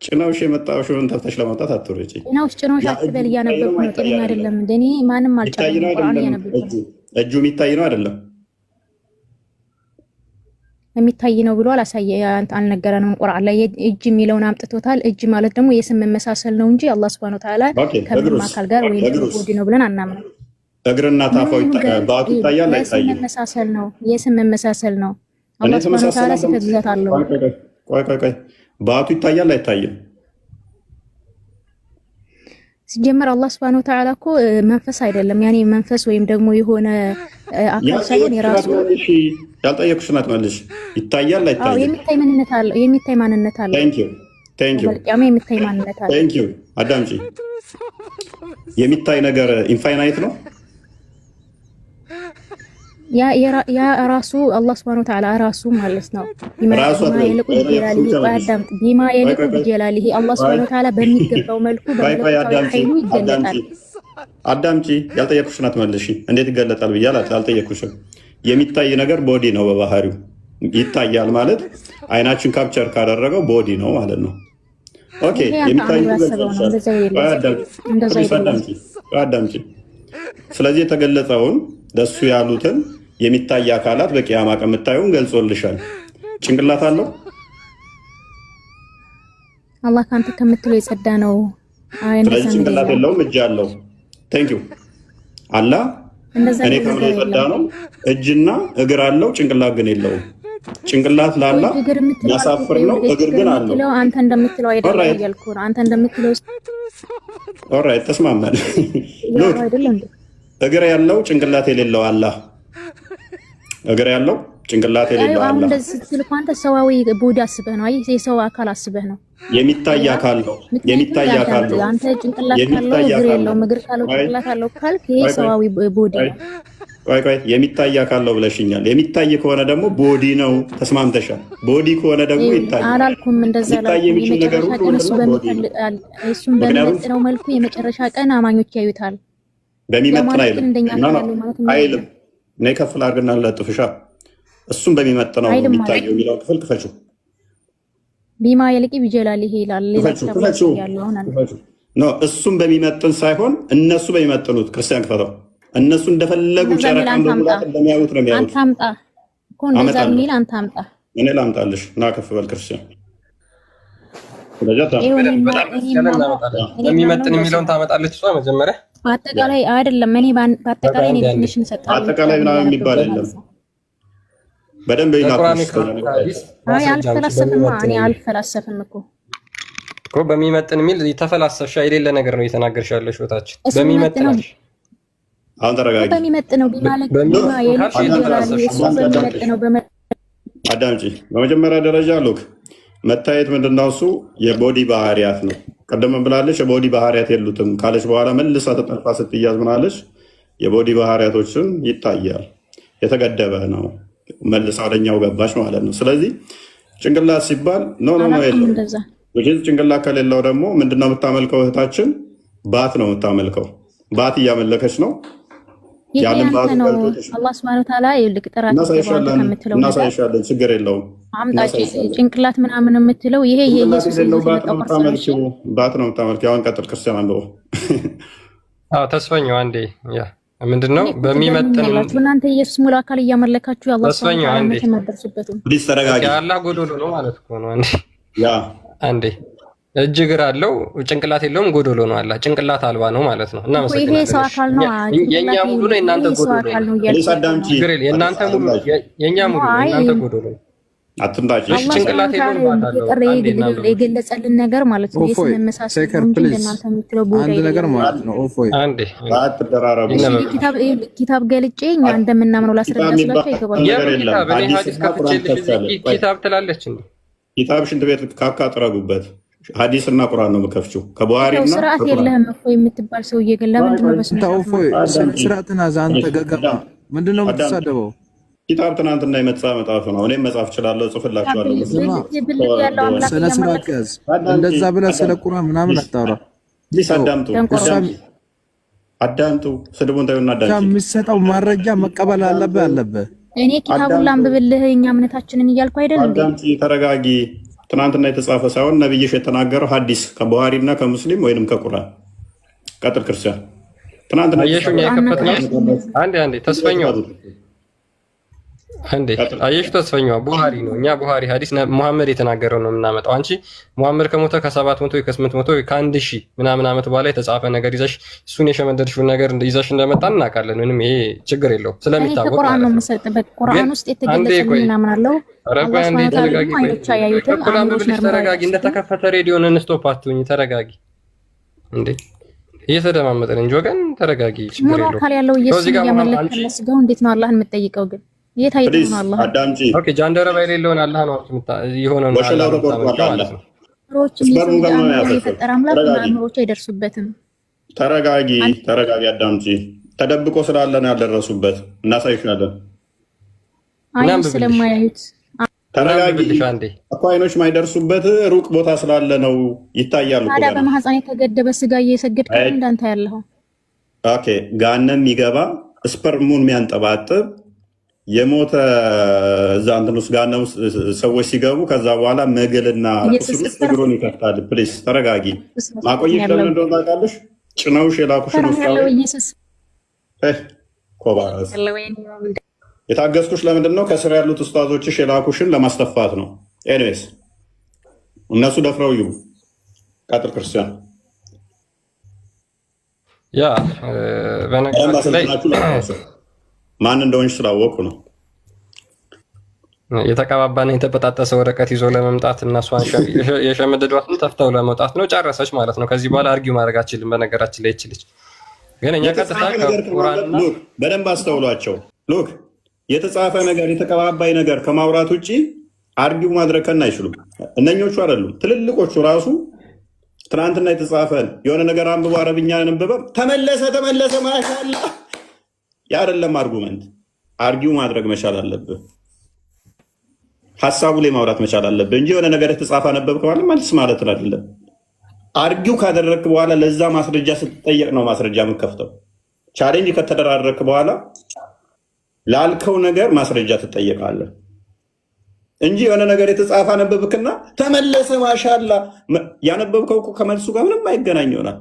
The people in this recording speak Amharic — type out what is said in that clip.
ጭናውሽ የመጣሽውን ተፍተሽ ለማውጣት አትወርጪ። ጭናውሽ አትበል። እያነበብኩ ነው። ጤነኛ አይደለም እንደ እኔ ማንም አልጫነም። ቁርአን እያነበብኩ ነው። እጁ የሚታይ ነው አይደለም? የሚታይ ነው ብሎ አልነገረንም። ቁርአን ላይ እጅ የሚለውን አምጥቶታል። እጅ ማለት ደግሞ የስም መመሳሰል ነው እንጂ አላህ Subhanahu Wa Ta'ala ከምንም አካል ጋር ወይ ቦዲ ነው ብለን አናምንም። እግርና ታፋው ባቱ ይታያል አይታይም? የስም መመሳሰል ነው። አላህ Subhanahu Wa Ta'ala ሲፈዝዛት አለው። ቆይ ባቱ ይታያል አይታይም? ሲጀመር አላህ Subhanahu Wa Ta'ala እኮ መንፈስ አይደለም። ያኔ መንፈስ ወይም ደግሞ የሆነ አካል ሳይሆን የራሱ ያልጠየቅሽ ናት መልሽ። ይታያል አይታይም? የሚታይ ማንነት አለው። የሚታይ ማንነት አለው። ቴንክ ዩ የሚታይ ማንነት አለው። ቴንክ ዩ አዳምጪ። የሚታይ ነገር ኢንፋይናይት ነው። ያ ራሱ አላህ Subhanahu Wa Ta'ala ራሱ ማለት ነው። ቢማ የልቁ ቢጀላሊሂ አላህ Subhanahu Wa Ta'ala በሚገባው መልኩ ኃይሉ ይገለጣል። አዳምጪ። ያልጠየቅኩሽ ናት መልሽ። እንዴት ይገለጣል ብያለሁ? አልጠየቅኩሽም። የሚታይ ነገር ቦዲ ነው በባህሪው። ይታያል ማለት አይናችን ካፕቸር ካደረገው ቦዲ ነው ማለት ነው። ኦኬ። የሚታይ አዳምጪ። ስለዚህ የተገለጸውን ለሱ ያሉትን የሚታይ አካላት በቂያማ ቀን የምታዩን ገልጾልሻል። ጭንቅላት አለው አላህ ካንተ ከምትለው የጸዳ ነው። ስለዚህ ጭንቅላት የለውም፣ እጅ አለው። ቴንክ ዩ አላህ እኔ ከምለው የጸዳ ነው። እጅና እግር አለው፣ ጭንቅላት ግን የለውም። ጭንቅላት ላላ ያሳፍር ነው፣ እግር ግን አለው። አንተ እንደምትለው አይደለም ያልኩ ነው። አንተ እንደምትለው ኦልራይት ተስማማን። እግር ያለው ጭንቅላት የሌለው አላህ እግር ያለው ጭንቅላት የሌለው አላህ። አሁን እንደዚህ ስትል እኮ አንተ ሰዋዊ ቦዲ አስበህ ነው። አይ የሰው አካል አስበህ ነው። የሚታይ አካል ነው። የሚታይ አካል ነው። አንተ ጭንቅላት ካለው እግር የለውም፣ እግር ካለው ጭንቅላት አለው ካልክ ይሄ ሰዋዊ ቦዲ ነው። ቆይ የሚታይ አካል ነው ብለሽኛል። የሚታይ ከሆነ ደግሞ ቦዲ ነው። ተስማምተሻል። ቦዲ ከሆነ ደግሞ ይታይ አላልኩም። እንደዛ ላይ የመጨረሻ ቀን እሱን በሚመጥነው መልኩ የመጨረሻ ቀን አማኞች ያዩታል። በሚመጥን አይልም። ነይ ከፍ ላድርግና ለጥፍሻ እሱም በሚመጥነው የሚታየው የሚለው ክፍል ክፈችው። ቢማ የልቂ ቢጀላሊሂ ይላል። እሱም በሚመጥን ሳይሆን እነሱ በሚመጥኑት ክርስቲያን ክፈተው። እነሱ እንደፈለጉ ጨረቃ እንደሙላት እንደሚያዩት ነው የሚያዩት። አንተ አምጣ እኮ እንደዛ የሚል አንተ አምጣ። እኔ ላምጣልሽ እና ከፍ በል ክርስቲያን። የሚመጥን የሚለውን ታመጣለች እሷ መጀመሪያ። በአጠቃላይ አይደለም። እኔ በአጠቃላይ ነው ዲፊኒሽን ሰጣለሁ። አጠቃላይ ምናምን የሚባል የለም። በደንብ አልፈላሰፍም። እኔ አልፈላሰፍም እኮ በሚመጥን የሚል ተፈላሰፍሻ የሌለ ነገር ነው እየተናገርሽ ያለሽ። ወታችን በሚመጥን አሁን ተረጋጊ። በሚመጥነው አዳምጪ። በመጀመሪያ ደረጃ ሉክ መታየት ምንድነው? እሱ የቦዲ ባህሪያት ነው። ቀደም ብላለች የቦዲ ባህሪያት የሉትም ካለች በኋላ መልሳ ተጠልፋ ስትያዝ ምናለች? የቦዲ ባህሪያቶችን ይታያል፣ የተገደበ ነው። መልሳ ወደኛው ገባች ማለት ነው። ስለዚህ ጭንቅላት ሲባል ኖ የለም። ጭንቅላት ከሌለው ደግሞ ምንድነው የምታመልከው? እህታችን ባት ነው የምታመልከው። ባት እያመለከች ነው። ያንን ባት አላህ Subhanahu Wa Ta'ala ይልቅ ጥራት ከምትለው እናሳይሻለን። ችግር የለውም። አምጣጭ ጭንቅላት ምናምን የምትለው ይሄ የኢየሱስ ባት ነው የምታመልከው። አሁን ቀጥል ክርስቲያን አንዱ ተስፈኛው አንዴ ያ ምንድነው በሚመጥን እናንተ ኢየሱስ ሙሉ አካል እያመለካችሁ ያላህ ተስፈኛው አንዴ ፕሊዝ ተረጋጊ። ያላህ ጎዶሎ ነው ማለት እኮ ነው። አንዴ እጅ እግር አለው ጭንቅላት የለውም፣ ጎዶሎ ነው። አላህ ጭንቅላት አልባ ነው ማለት ነው። እና ይሄ ሰው አካል ነው። የኛ ሙሉ ነው፣ የእናንተ ጎዶሎ ነው። የእናንተ ሙሉ የኛ ሙሉ ነው፣ የእናንተ ጎዶሎ ነው። አትምጣጭ። ጭንቅላት የለውም የገለጸልን ነገር ማለት ነው። የስመመሳሰል እናንተ የምትለው አንድ ነገር ማለት ነው። ኦፎይ አንዴ ኪታብ ገልጬ እኛ እንደምናምነው ላስረዳስላችሁ ይገባል። ኪታብ ትላለች እንዴ? ኪታብ ሽንት ቤት ካካ ጥረጉበት። ሐዲስ እና ቁርአን ነው የምከፍችው። ከቡሃሪና ስርዓት የለህም እኮ የምትባል ሰውዬ ግን ለምንድን ነው በስንት ኦፎይ ስርዓትን አዛንተ ገገባ ምንድነው የምትሳደበው? ኪታብ ትናንትና የመጣ መጽሐፍ ነው። እኔም መጽሐፍ እችላለሁ፣ ጽፍላችኋለሁ። ስለ ስርዓት ያዝ። እንደዛ ብለህ ስለ ቁርአን ምናምን አታውራ። አዳምጡ። ስድቡን ተይውና አዳምጡ። የሚሰጠው መረጃ መቀበል አለብህ። እኔ ኪታቡን ላንብብልህ እኛ እምነታችንን እያልኩ አይደል እንዴ? አዳምጪ፣ ተረጋጊ። ትናንትና የተጻፈ ሳይሆን ነብይሽ የተናገረው ሐዲስ ከቡሃሪ እና ከሙስሊም ወይንም ከቁርአን ቀጥል ክርስቲያን ትናንትና አየሽኛ የከፈትነው አንዴ ተስፈኛው አንዴ አየሽ ተስፈኛው ቡሃሪ ነው። እኛ ቡሃሪ ሐዲስ መሐመድ የተናገረው ነው የምናመጣው። አንቺ መሐመድ ከሞተ ከ700 ወይ ከ800 ወይ ከ1000 ምናምን ዓመት በኋላ የተጻፈ ነገር ይዘሽ እሱን የሸመደድሽውን ነገር ይዘሽ እንደመጣን እናውቃለን። ምንም ይሄ ችግር የለው ስለሚታወቅ ቁርአን ነው የምሰጥበት። ቁርአን ውስጥ የተገለጸ ምናምን አለው። አረጋጊ ተረጋጊ። እንደተከፈተ ሬዲዮን እንስቶፕ አትሁኝ። ተረጋጊ እንዴ እየተደማመጠን እንጂ ወገን ተረጋጊ። ችግር የለው አካል ያለው ኢየሱስ ያመለከ ለስጋው እንዴት ነው አላህን የምትጠይቀው ግን የታይተው ነው አላህ አዳምጪ። ኦኬ ጃንደረባ የሌለውን አላህ ነው የሆነው ነው ማለት ነው። ሮች የፈጠረ አምላክ አእምሮች አይደርሱበትም። ተረጋጊ አዳምጪ። ተደብቆ ስላለ ነው ያልደረሱበት። እናሳይሻለን። አይን ስለማያዩት ተረጋጊ። እኮ አይኖች ማይደርሱበት ሩቅ ቦታ ስላለ ነው ይታያሉ። ታዲያ በማህፀን የተገደበ ስጋ እየሰገድክ እንዳንተ ያለው ኦኬ ጋነም ይገባ ስፐርሙን የሚያንጠባጥብ የሞተ እዛ እንትን ውስጥ ጋር ነው ሰዎች ሲገቡ ከዛ በኋላ መግልና ቁስል ውስጥ እግሩን ይከታል። ፕሊስ ተረጋጊ። ማቆየት ለምን እንደሆነ ታውቃለሽ? ጭነውሽ የላኩሽን ኮባስ የታገስኩሽ ለምንድን ነው? ከስር ያሉት ኡስታዞችሽ የላኩሽን ለማስተፋት ነው። ኤኒዌይስ እነሱ ደፍረው ይሉ ቀጥል ክርስቲያን ያ በነገራችን ላይ ማን እንደሆንሽ ስላወቅኩ ነው። የተቀባባና የተበጣጠሰ ወረቀት ይዞ ለመምጣት እና እሷን የሸመደዷትን ተፍተው ለመውጣት ነው። ጨረሰች ማለት ነው። ከዚህ በኋላ አርጊው ማድረግ አችልም። በነገራችን ላይ ይችልች ግን እኛ ቀጥታ ከቁርአንና በደንብ አስተውሏቸው። ሉክ የተጻፈ ነገር የተቀባባይ ነገር ከማውራት ውጪ አርጊው ማድረግ ከና አይችሉም። እነኞቹ አይደሉም ትልልቆቹ ራሱ ትናንትና የተጻፈን የሆነ ነገር አንብቦ አረብኛ አንብበ ተመለሰ ማሻአላ ያደለም አርጉመንት አርጊው ማድረግ መቻል አለብህ። ሐሳቡ ላይ ማውራት መቻል አለብህ እንጂ የሆነ ነገር የተጻፈ አነበብክ ማለት መልስ ማለት አይደለም። አርጊው ካደረግክ በኋላ ለዛ ማስረጃ ስትጠየቅ ነው ማስረጃ የምትከፍተው። ቻሌንጅ ከተደራረክ በኋላ ላልከው ነገር ማስረጃ ትጠየቃለህ እንጂ የሆነ ነገር የተጻፈ አነበብክና ተመለሰ ማሻአላ ያነበብከው ከመልሱ ጋር ምንም አይገናኝ ይሆናል።